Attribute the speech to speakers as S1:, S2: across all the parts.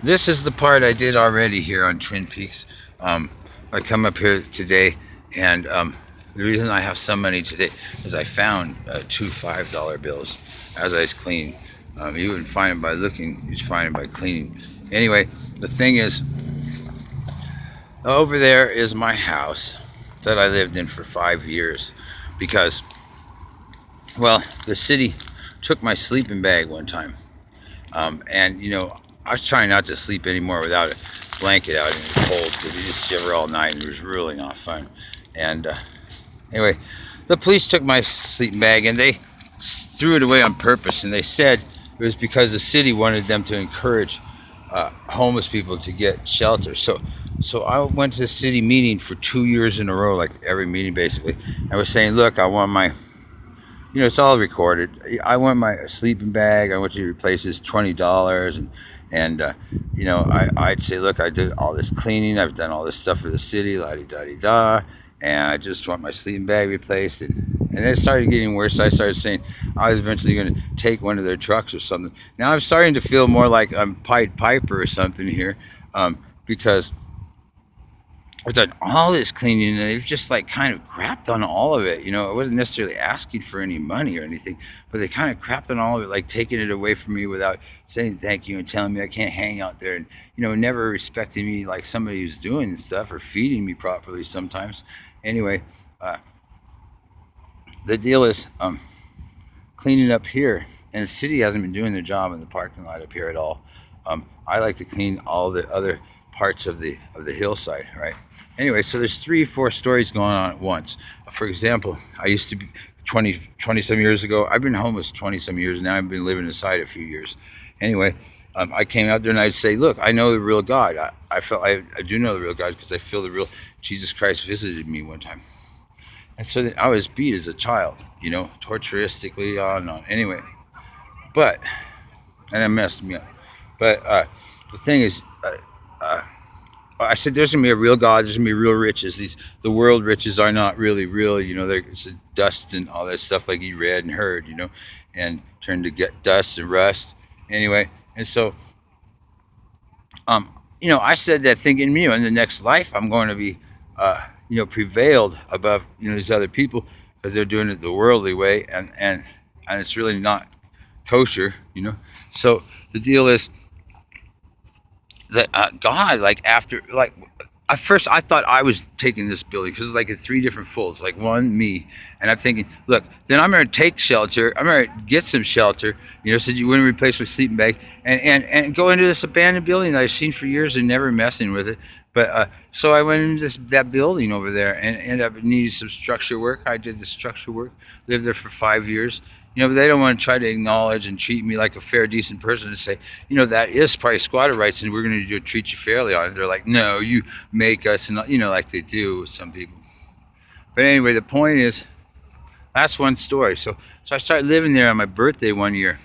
S1: This is the part I did already here on Twin Peaks. Um, I come up here today, and the reason I have some money today is I found two $5 bills as I was cleaning. You wouldn't find them by looking; you just find them by cleaning. Anyway, the thing is, over there is my house that I lived in for 5 years, because, well, the city took my sleeping bag one time. And I was trying not to sleep anymore without a blanket out in the cold, because you just shiver all night, and it was really not fun. And anyway, the police took my sleeping bag and they threw it away on purpose. And they said it was because the city wanted them to encourage homeless people to get shelter. So I went to the city meeting for 2 years in a row, like every meeting basically. I was saying, look, I want my, it's all recorded. I want my sleeping bag. I want you to replace this $20, and I'd say, look, I did all this cleaning. I've done all this stuff for the city, la di da di da, and I just want my sleeping bag replaced. And then it started getting worse. I started saying I was eventually going to take one of their trucks or something. Now I'm starting to feel more like I'm Pied Piper or something here, because I've done all this cleaning and they've just like kind of crapped on all of it. I wasn't necessarily asking for any money or anything, but they kind of crapped on all of it, like taking it away from me without saying thank you and telling me I can't hang out there, and never respecting me like somebody who's doing stuff or feeding me properly sometimes. Anyway, uh, the deal is cleaning up here, and the city hasn't been doing their job in the parking lot up here at all. I like to clean all the other parts of the hillside, right? Anyway, so there's 3 4 stories going on at once. For example, I used to be 20 some years ago. I've been homeless 20 some years now. I've been living inside a few years. Anyway, I came out there and I'd say, look, I know the real God. I do know the real God, because I feel the real Jesus Christ visited me one time. And so then I was beat as a child, torturistically, on and on. Anyway, but, and it messed me up. But the thing is, uh, I said, there's gonna be a real God. There's gonna be real riches. The world riches are not really real. There's dust and all that stuff, like you read and heard. And turn to get dust and rust. Anyway, and so I said that thinking, in the next life I'm going to be, prevailed above, these other people, because they're doing it the worldly way, and it's really not kosher. So the deal is that God, like after, like at first I thought I was taking this building because it's like in 3 different folds, like one me, and I'm thinking, look, then I'm going to take shelter. I'm going to get some shelter. Said you wouldn't replace my sleeping bag, and go into this abandoned building that I've seen for years and never messing with it. But so I went into that building over there and ended up needing some structure work. I did the structure work, lived there for 5 years. But they don't want to try to acknowledge and treat me like a fair, decent person and say, that is probably squatter rights and we're going to treat you fairly on it. They're like, no, you make us, and like they do with some people. But anyway, the point is, that's one story. So I started living there on my birthday one year,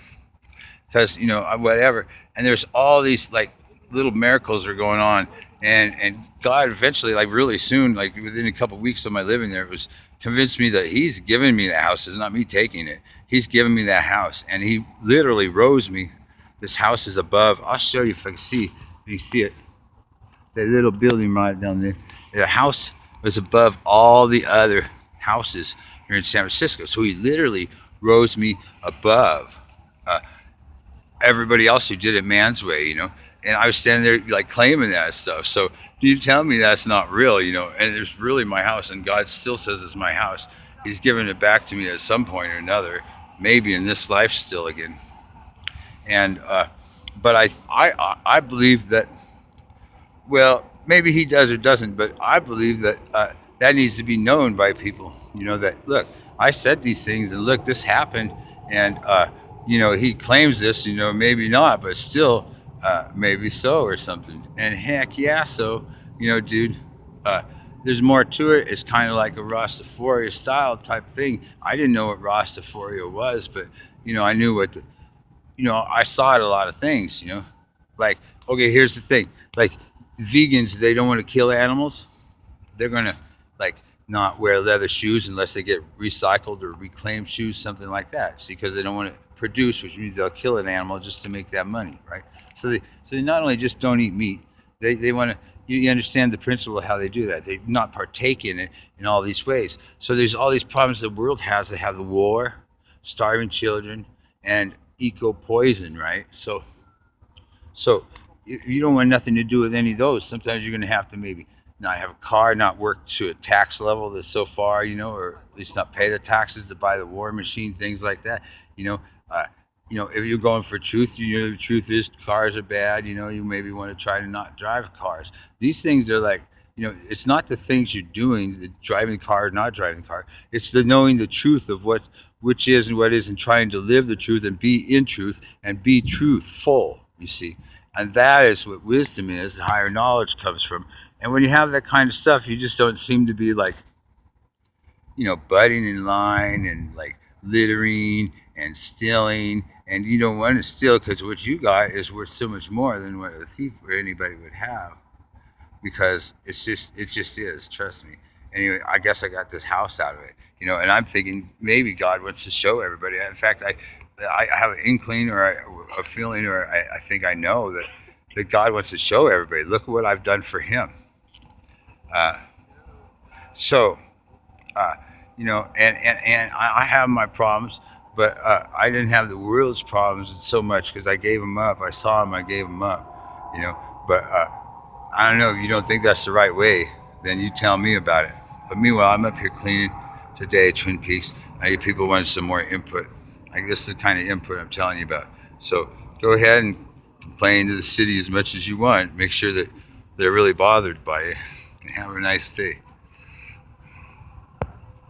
S1: because whatever, and there's all these like little miracles are going on, and God eventually, like really soon, like within a couple of weeks of my living there, it was convinced me that He's given me the house. It's not me taking it. He's given me that house, and He literally rose me. This house is above. I'll show you if I can see. If you see it, that little building right down there. The house was above all the other houses here in San Francisco. So He literally rose me above uh, everybody else who did it man's way. And I was standing there like claiming that stuff. So you tell me that's not real. And it's really my house, and God still says it's my house. He's giving it back to me at some point or another, maybe in this life still again. And but I believe that, well, maybe He does or doesn't, but I believe that that needs to be known by people. That, look, I said these things, and look, this happened, and He claims this. Maybe not, but still, maybe so or something. And heck yeah, so dude. Uh, there's more to it. It's kind of like a Rastafari style type thing. I didn't know what Rastafari was, but I knew what I saw it a lot of things. Like, okay, here's the thing. Like, vegans, they don't want to kill animals. They're gonna, like, not wear leather shoes unless they get recycled or reclaimed shoes, something like that. See, because they don't want to produce, which means they'll kill an animal just to make that money, right? So they not only just don't eat meat, they want to. You understand the principle of how they do that. They not partake in it in all these ways. So there's all these problems the world has. They have the war, starving children, and eco poison, right? So if you don't want nothing to do with any of those, sometimes you're going to have to maybe not have a car, not work to a tax level that's so far, or at least not pay the taxes to buy the war machine, things like that. You know, uh, if you're going for truth, the truth is cars are bad. You maybe want to try to not drive cars. These things are like, it's not the things you're doing, the driving the car, not driving the car. It's the knowing the truth of which is and what is, and trying to live the truth and be in truth and be truthful. You see, and that is what wisdom is. The higher knowledge comes from. And when you have that kind of stuff, you just don't seem to be like, butting in line and like littering and stealing. And you don't want to steal because what you got is worth so much more than what a thief or anybody would have. Because it just is. Trust me. Anyway, I guess I got this house out of it. And I'm thinking maybe God wants to show everybody. In fact, I have an inkling or a feeling, or I think I know that God wants to show everybody. Look at what I've done for Him. Uh, so, uh, and I have my problems, but I didn't have the world's problems so much because I gave them up. I saw them, I gave them up, But I don't know, if you don't think that's the right way, then you tell me about it. But meanwhile, I'm up here cleaning today at Twin Peaks. I get people wanting some more input. Like this is the kind of input I'm telling you about. So go ahead and complain to the city as much as you want. Make sure that they're really bothered by it. And have a nice day.